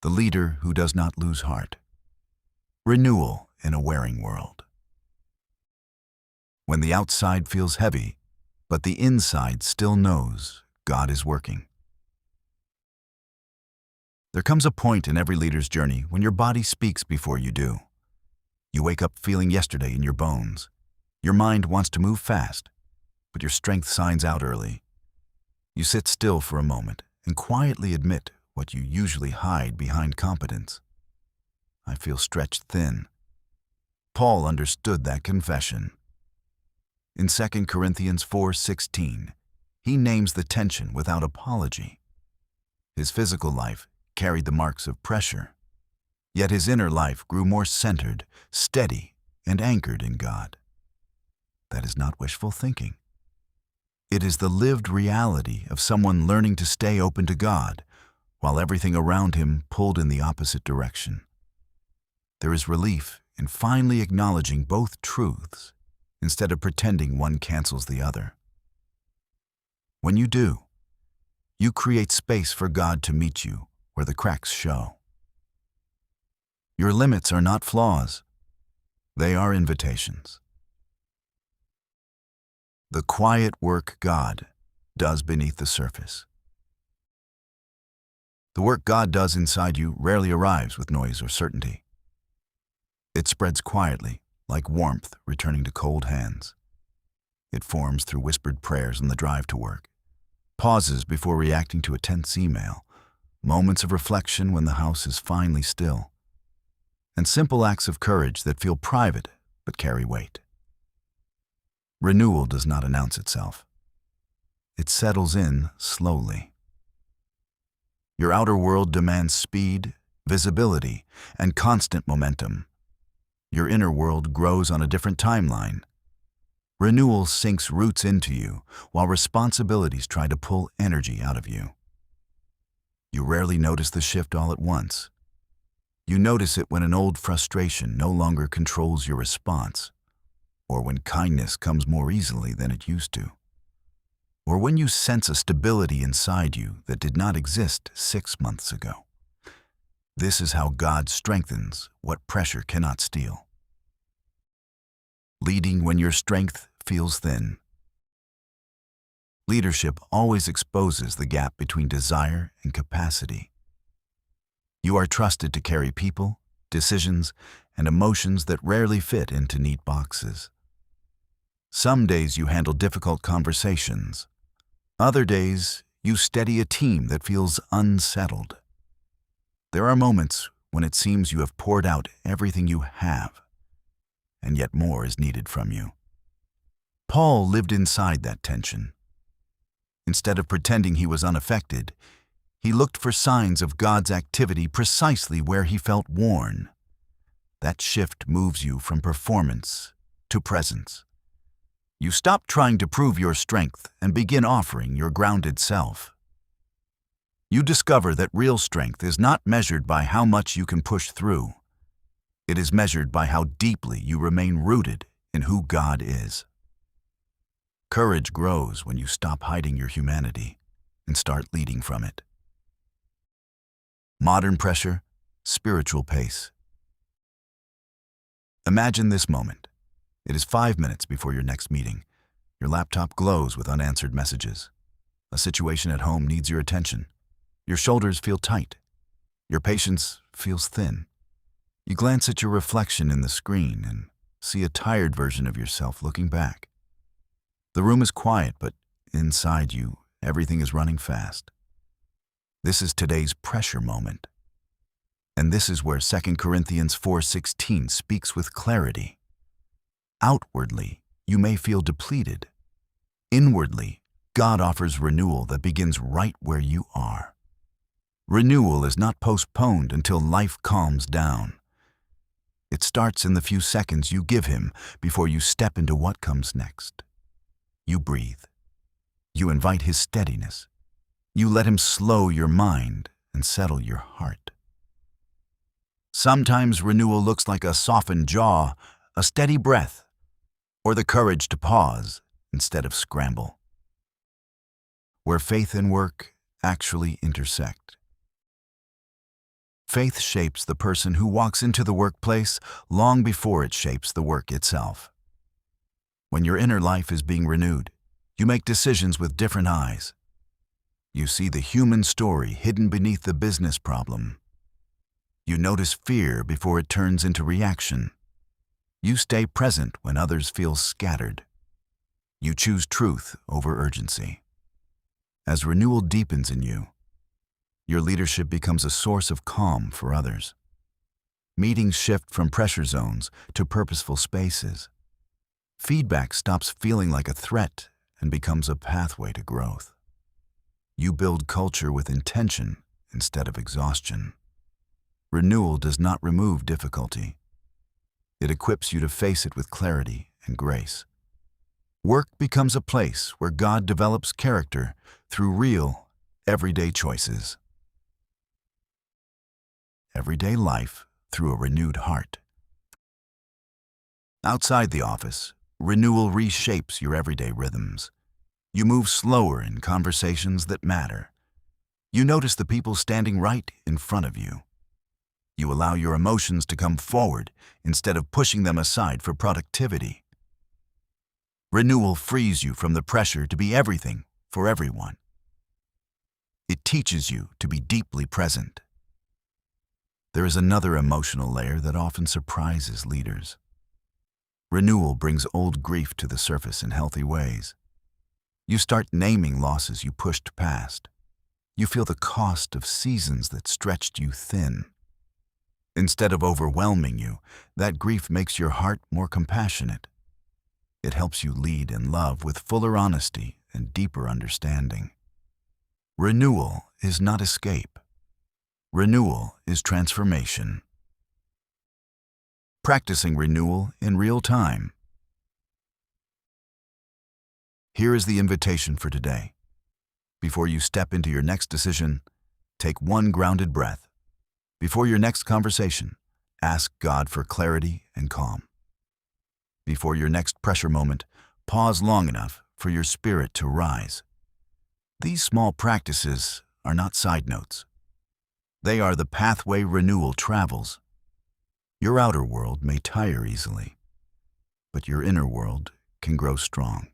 the leader who does not lose heart. Renewal in a wearing world. When the outside feels heavy, but the inside still knows God is working. There comes a point in every leader's journey when your body speaks before you do. You wake up feeling yesterday in your bones. Your mind wants to move fast, but your strength signs out early. You sit still for a moment and quietly admit what you usually hide behind competence. I feel stretched thin. Paul understood that confession. In 2 Corinthians 4:16, he names the tension without apology. His physical life carried the marks of pressure, yet his inner life grew more centered, steady, and anchored in God. That is not wishful thinking. It is the lived reality of someone learning to stay open to God while everything around him pulled in the opposite direction. There is relief in finally acknowledging both truths instead of pretending one cancels the other. When you do, you create space for God to meet you where the cracks show. Your limits are not flaws. They are invitations. The quiet work God does beneath the surface. The work God does inside you rarely arrives with noise or certainty. It spreads quietly, like warmth returning to cold hands. It forms through whispered prayers on the drive to work, pauses before reacting to a tense email, moments of reflection when the house is finally still, and simple acts of courage that feel private but carry weight. Renewal does not announce itself. It settles in slowly. Your outer world demands speed, visibility, and constant momentum. Your inner world grows on a different timeline. Renewal sinks roots into you, while responsibilities try to pull energy out of you. You rarely notice the shift all at once. You notice it when an old frustration no longer controls your response, or when kindness comes more easily than it used to, or when you sense a stability inside you that did not exist 6 months ago. This is how God strengthens what pressure cannot steal. Leading when your strength feels thin. Leadership always exposes the gap between desire and capacity. You are trusted to carry people, decisions, and emotions that rarely fit into neat boxes. Some days you handle difficult conversations. Other days, you steady a team that feels unsettled. There are moments when it seems you have poured out everything you have, and yet more is needed from you. Paul lived inside that tension. Instead of pretending he was unaffected, he looked for signs of God's activity precisely where he felt worn. That shift moves you from performance to presence. You stop trying to prove your strength and begin offering your grounded self. You discover that real strength is not measured by how much you can push through. It is measured by how deeply you remain rooted in who God is. Courage grows when you stop hiding your humanity and start leading from it. Modern pressure, spiritual pace. Imagine this moment. It is 5 minutes before your next meeting. Your laptop glows with unanswered messages. A situation at home needs your attention. Your shoulders feel tight. Your patience feels thin. You glance at your reflection in the screen and see a tired version of yourself looking back. The room is quiet, but inside you, everything is running fast. This is today's pressure moment. And this is where 2 Corinthians 4:16 speaks with clarity. Outwardly, you may feel depleted. Inwardly, God offers renewal that begins right where you are. Renewal is not postponed until life calms down. It starts in the few seconds you give Him before you step into what comes next. You breathe. You invite His steadiness. You let Him slow your mind and settle your heart. Sometimes renewal looks like a softened jaw, a steady breath, or the courage to pause instead of scramble. Where faith and work actually intersect. Faith shapes the person who walks into the workplace long before it shapes the work itself. When your inner life is being renewed, you make decisions with different eyes. You see the human story hidden beneath the business problem. You notice fear before it turns into reaction. You stay present when others feel scattered. You choose truth over urgency. As renewal deepens in you, your leadership becomes a source of calm for others. Meetings shift from pressure zones to purposeful spaces. Feedback stops feeling like a threat and becomes a pathway to growth. You build culture with intention instead of exhaustion. Renewal does not remove difficulty. It equips you to face it with clarity and grace. Work becomes a place where God develops character through real, everyday choices. Everyday life through a renewed heart. Outside the office, renewal reshapes your everyday rhythms. You move slower in conversations that matter. You notice the people standing right in front of you. You allow your emotions to come forward instead of pushing them aside for productivity. Renewal frees you from the pressure to be everything for everyone. It teaches you to be deeply present. There is another emotional layer that often surprises leaders. Renewal brings old grief to the surface in healthy ways. You start naming losses you pushed past. You feel the cost of seasons that stretched you thin. Instead of overwhelming you, that grief makes your heart more compassionate. It helps you lead in love with fuller honesty and deeper understanding. Renewal is not escape. Renewal is transformation. Practicing renewal in real time. Here is the invitation for today. Before you step into your next decision, take one grounded breath. Before your next conversation, ask God for clarity and calm. Before your next pressure moment, pause long enough for your spirit to rise. These small practices are not side notes. They are the pathway renewal travels. Your outer world may tire easily, but your inner world can grow strong.